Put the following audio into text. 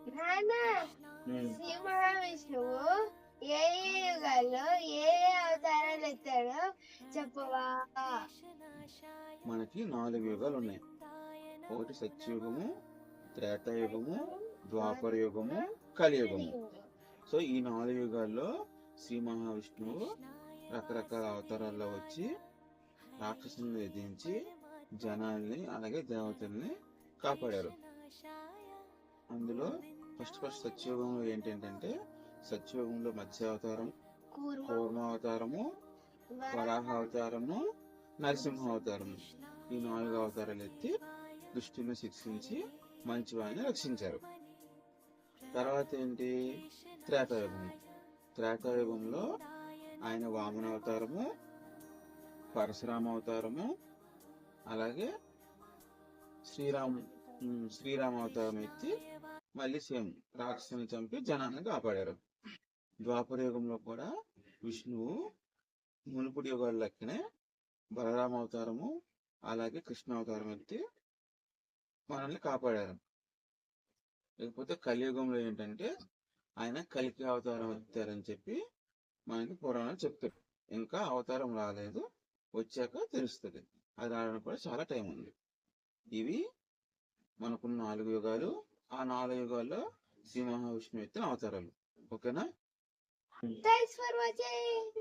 నాన్న శ్రీ మహావిష్ణువు ఏ ఏ యుగాల్లో ఏ ఏ అవతారాలు ఎత్తాడో చెప్పవా? మనకి 4 యుగాలు ఉన్నాయి. ఒకటి సత్యయుగము, త్రేతాయుగము, ద్వాపర యుగము, కలియుగము. సో ఈ 4 యుగాల్లో శ్రీ మహావిష్ణువు రకరకాల అవతారాల్లో వచ్చి రాక్షసులను ఎదిరించి జనాల్ని అలాగే దేవతల్ని కాపాడారు. అందులో ఫస్ట్ సత్యయుగంలో ఏంటంటే సత్యయుగంలో మత్స్యావతారం, కూర్మావతారము, వరాహ అవతారము, నరసింహ అవతారము, ఈ 4 అవతారాలు ఎత్తి దుష్టులను శిక్షించి మంచి వారిని రక్షించారు. తర్వాత ఏంటి త్రేతాయుగం. త్రేతాయుగంలో ఆయన వామన అవతారము, పరశురామ అవతారము, అలాగే శ్రీరామ అవతారం ఎత్తి మళ్ళీ సేమ్ రాక్షసుని చంపి జనాన్ని కాపాడారు. ద్వాపర యుగంలో కూడా విష్ణువు మునుపుడి యుగాల లెక్కనే బలరామ అవతారము అలాగే కృష్ణ అవతారం ఎత్తి మనల్ని కాపాడారు. లేకపోతే కలియుగంలో ఏంటంటే ఆయన కలికి అవతారం ఎత్తారని చెప్పి మనకి పురాణాలు చెప్తారు. ఇంకా అవతారం రాలేదు, వచ్చాక తెలుస్తుంది. అది రావడానికి కూడా చాలా టైం ఉంది. ఇవి మనకున్న 4 యుగాలు. ఆ 4 యుగాల్లో శ్రీ మహావిష్ణువు ఎత్తిన అవతారాలు. ఓకేనా? Thanks for watching.